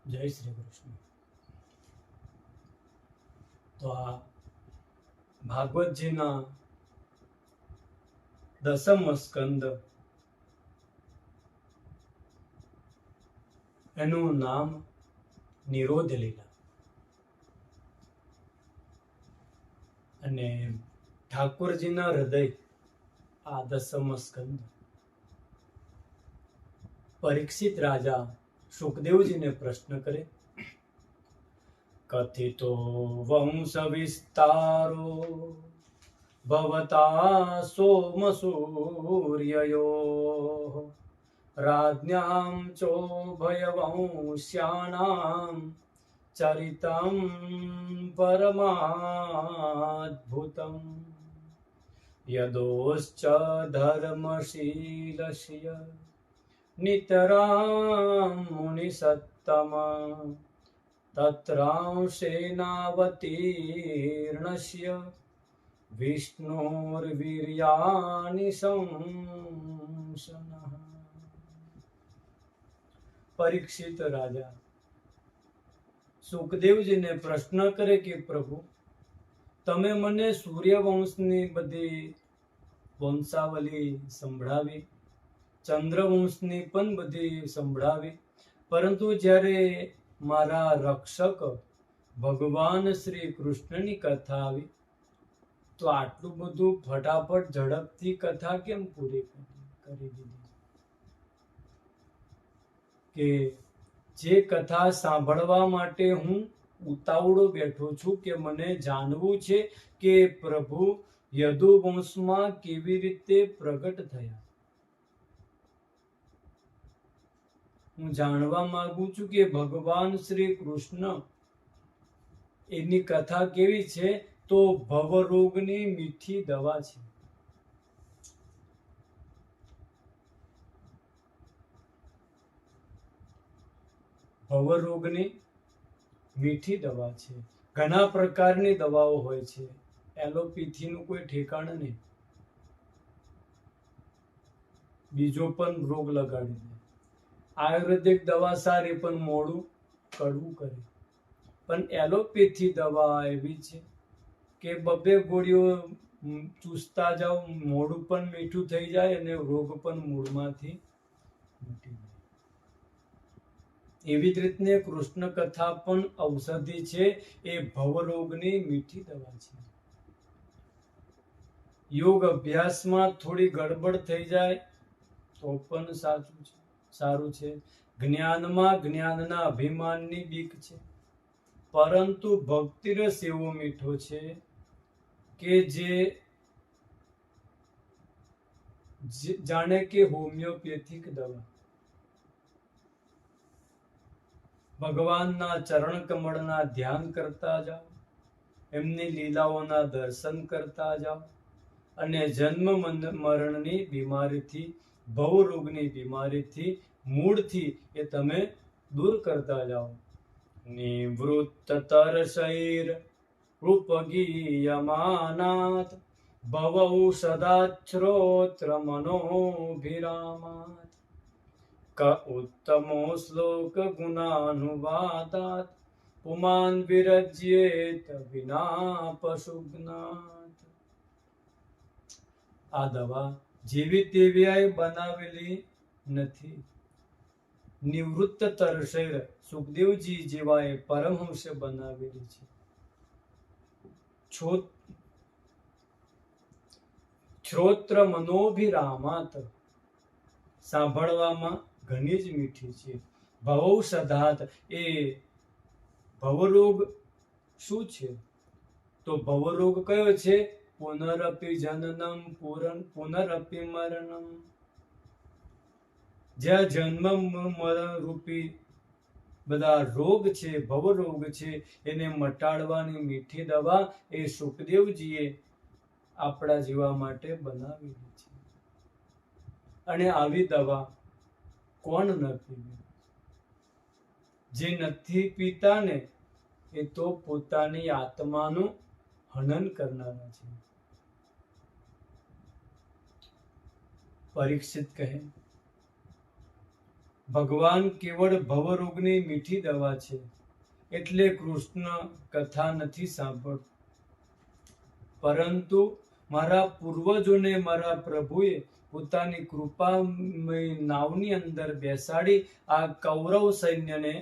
જય શ્રી કૃષ્ણ. તો આ ભાગવતજીના 10મ સ્કંદ, એનું નામ નિરોધ લીલા. અને ઠાકોરજીના હૃદય આ 10મ સ્કંદ. પરીક્ષિત રાજા સુખદેવજીને પ્રશ્ન કરે, કથિતો વંશ વિસ્તારો ભવતા સોમસૂર્યયોઃ રાજ્ઞાં ચોભયવંશ્યાનાં ચરિતં પરમાદ્ભુતં યદોશ્ચ ધર્મશીલસ્ય નિતરાં મુનિસત્તમઃ તત્રાંશેનાવતીર્ણસ્ય વિષ્ણોર્વીર્યાનિ સંશનઃ. પરીક્ષિત રાજા સુખદેવજીને પ્રશ્ન કરે કે પ્રભુ, તમે મને સૂર્યવંશની બધી વંશાવલી સંભળાવી, ચંદ્રવંશની પણ બધી સંભળાવી, પરંતુ જ્યારે મારા રક્ષક ભગવાન શ્રી કૃષ્ણની કથા આવી તો આટલું બધું ફટાફટ ઝડપથી કથા કેમ પૂરી કરી દીધી? કે જે કથા સાંભળવા માટે હું ઉતાવળો બેઠો છું, કે મને જાણવું છે કે પ્રભુ યદુવંશમાં કેવી રીતે પ્રગટ થયા. હું જાણવા માંગુ છું કે ભગવાન શ્રી કૃષ્ણ એની કથા કેવી છે. તો ભવરોગની મીઠી દવા છે. ભવરોગની મીઠી દવા છે. ઘણા પ્રકારની દવાઓ હોય છે. એલોપેથીનું કોઈ ઠેકાણ નહીં, બીજો પણ રોગ લગાડી દે. આયુર્વેદિક દવા સારી પણ મોડું કડવું કરે. પણ એલોપેથી દવા એવી છે કે બબે ગોળીઓ ચૂસતા જાઓ, મોઢું પણ મીઠું થઈ જાય અને રોગ પણ મૂળમાંથી મટી જાય. એવી જ રીતને કૃષ્ણ કથા પણ ઔષધિ છે. એ ભવરોગની મીઠી દવા છે. યોગ અભ્યાસમાં થોડી ગડબડ થઈ જાય તો પણ સારું છે. જ્ઞાનમાં જ્ઞાનના અભિમાનની બીક છે. પરંતુ ભક્તિ રસ એવો મીઠો છે કે જે જાણે કે હોમિયોપેથિક દવા. ભગવાનના ચરણ કમળના ધ્યાન કરતા જાઓ, એમની લીલાઓના દર્શન કરતા જાઓ, અને જન્મ મરણની બીમારીથી, ભવરોગની બીમારીથી મૂળથી એ તમે દૂર કરતા જાઓ. નિવૃત્ત તરસૈર રૂપગીયમાનાત ભવૌષધાચ્છ્રોત્ર મનોભિરામાત ક ઉત્તમો શ્લોક ગુણાનુવાદાત પુમાન વિરજ્યેત વિનાપશુગ્નાત. આ દવા જેવી તેવી બનાવેલી નથી. નિવૃત્ત તરસૈર સુખદેવજી જેવા પરમહંસે બનાવેલી છે. શ્રોત્ર મનોભિરામાત, સાંભળવામાં ઘણી જ મીઠી છે. ભવૌષધાત, એ ભવરોગ શું છે? તો ભવરોગ કયો છે? પુનરપી જનનમ પુનરપી મરણમ. જ્યાં જન્મ મરણ રૂપી બધા રોગ છે, ભવરોગ છે, એને મટાડવાની મીઠી દવા એ સુખદેવજીએ આપણા જીવા માટે બનાવેલી છે. અને આવી દવા કોણ ન પીવે? જે નથી પીતા ને એ તો પોતાની આત્માનું હનન કરનારા છે. પરીક્ષિત કહે, ભગવાન કેવળ ભવરોગની મીઠી દવા છે, એટલે કૃષ્ણ કથા નથી સાંભળતો. પરંતુ મારા પૂર્વજોને મારા પ્રભુએ પોતાની કૃપામય નાવની અંદર બેસાડી આ કૌરવ સૈન્યને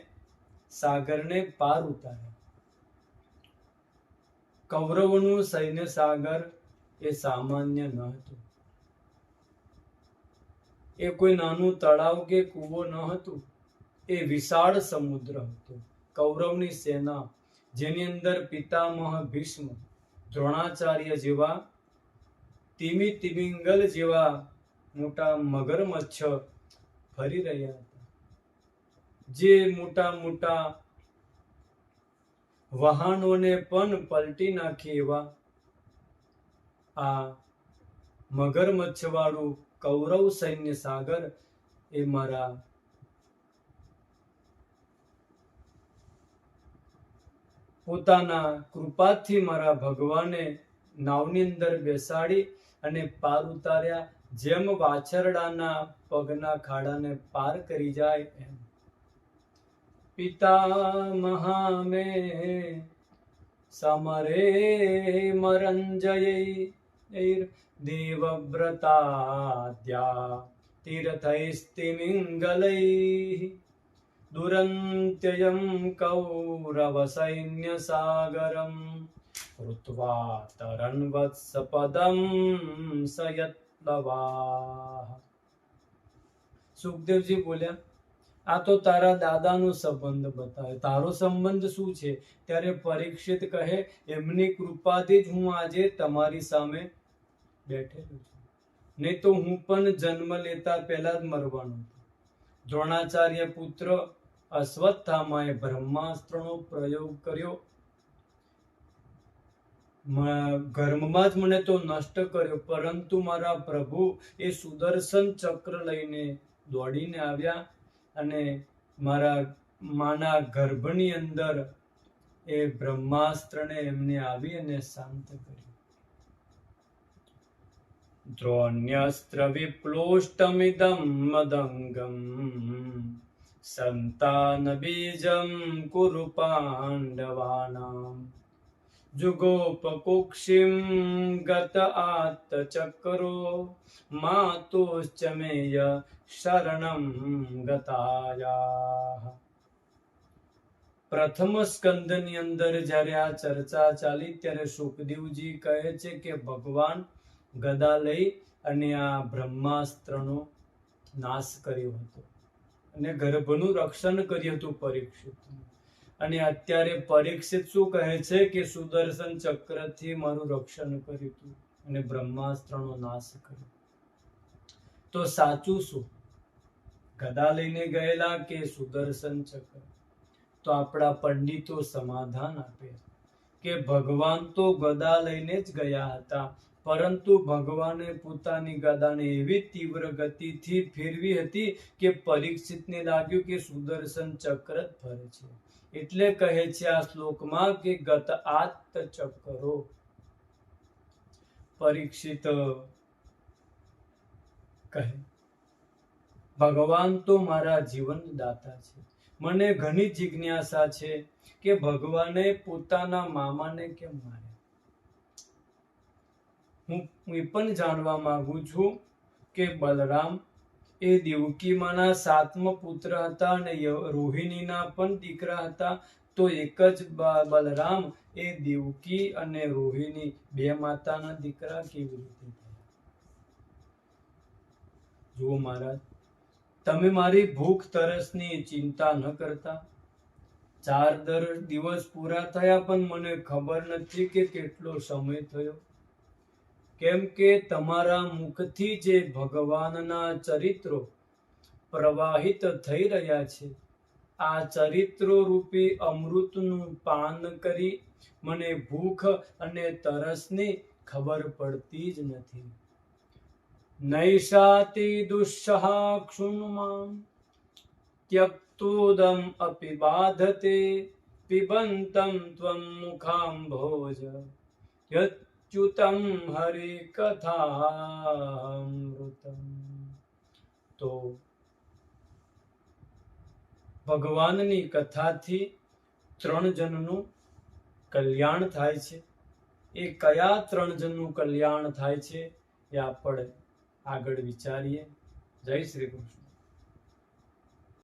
સાગરને પાર ઉતાર્યા. કૌરવોનું સૈન્ય સાગર એ સામાન્ય ન હતું. એ કોઈ નાનું તળાવ કે કૂવો ન હતું. એ વિશાળ સમુદ્ર હતો. કૌરવની સેના, જેની અંદર પિતામહ ભીષ્મ, દ્રોણાચાર્ય જેવા, તિમિંગલ જેવા મોટા મગરમચ્છ ફરી રહ્યા હતા. જે મોટા મોટા વાહનોને પણ પલટી નાખે એવા આ મગરમચ્છ વાળું કૌરવ સૈન્ય સાગર એ મારા પોતાના કૃપાથી મારા ભગવાને નાવની અંદર બેસાડી અને પાર ઉતાર્યા. જેમ વાછરડાના પગના ખાડાને પાર કરી જાય એમ. પિતામહા મે સમરે મરંજયૈ દેવવ્રતાદ્યા તીર્થૈસ્તિમિંગલૈ દુરંત્યયં કૌરવ સૈન્ય સાગરમ કૃત્વા તરન્વત્સપદં સયત્લવાહ. સુખદેવજી બોલ્યા, આ તો તારા દાદાનો સંબંધ બતાવે, તારો સંબંધ શું છે? ત્યારે પરીક્ષિત કહે, એમની કૃપાથી જ હું આજે તમારી સામે બેઠેલો છું. નહીં તો હું પણ જન્મ લેતા પહેલા જ મરવાનો હતો. દ્રોણાચાર્ય પુત્ર અશ્વત્થામાએ બ્રહ્માસ્ત્રનો પ્રયોગ કર્યો. ગર્ભમાં જ મને તો નષ્ટ કર્યો, પરંતુ મારા પ્રભુ એ સુદર્શન ચક્ર લઈને દોડીને આવ્યા અને મારા માના ગર્ભની અંદર એ બ્રહ્માસ્ત્રને એમને આવી અને શાંત કર્યું. દ્રોણ્યસ્ત્ર વિપ્લોષ્ટમિદં મદંગમ સંતાન બીજમ કુરુ પાંડવાનામ જુગોપકુક્ષિમ ગત આત્તચક્રો માતુશ્ચ મેય શરણમ ગતાયાહ. પ્રથમ સ્કંદની અંદર જ્યારે આ ચર્ચા ચાલી ત્યારે સુખદેવજી કહે છે કે ભગવાન ગદા લઈ અને આ બ્રહ્માસ્ત્રનો નાશ કર્યો હતો અને ગર્ભનું રક્ષણ કર્યું હતું પરીક્ષિત. અને અત્યારે પરીક્ષિત શું કહે છે કે સુદર્શન ચક્રથી મારું રક્ષણ કર્યું હતું અને બ્રહ્માસ્ત્રનો નાશ કર્યો. તો સાચું શું? ગદા લઈને ગયેલા કે સુદર્શન ચક્ર? તો આપણા પંડિતો સમાધાન આપે કે ભગવાન તો ગદા લઈને જ ગયા હતા, પરંતુ ભગવાને પોતાની ગદાને એવી તીવ્ર ગતિથી ફેરવી હતી કે પરીક્ષિતને લાગ્યું કે સુદર્શન ચક્ર જ ફરે છે. એટલે કહે છે આ શ્લોકમાં કે ગત આત્ત ચક્રો. પરીક્ષિત કહે, ભગવાન તો મારા જીવનદાતા છે. મને ઘણી જિજ્ઞાસા છે કે ભગવાને પોતાના મામાને કેમ માર્યા. હું એ પણ જાણવા માંગુ છું કે બલરામ એ દેવકી માના 7મો પુત્ર હતા અને રોહિણીના પણ દીકરા હતા. તો એક જ બલરામ એ દેવકી અને રોહિણી બે માતાના દીકરા કેવી રીતે થયા? જુઓ મહારાજ, તમે મારી ભૂખ તરસની ચિંતા ન કરતા. 4 દિવસ પૂરા થયા પણ મને ખબર નથી કે કેટલો સમય થયો. કેમ કે તમારા મુખથી જે ભગવાનના ચરિત્રો પ્રવાહિત થઈ રહ્યા છે, આ ચરિત્રો રૂપી અમૃતનું પાન કરી મને ભૂખ અને તરસની ખબર પડતી જ નથી. નૈષાતિ દુસ્સહા ક્ષુન્મામ ત્યક્તોદમ અપિ બાધતે પિબંતમ ત્વમ મુખાંભોજ યચ્યુતમ હરિ કથામૃતમ. તો ભગવાનની કથાથી 3 જણનું કલ્યાણ થાય છે. એ કયા 3 જણનું કલ્યાણ થાય છે એ આપણે આગળ વિચારીએ. જય શ્રી કૃષ્ણ.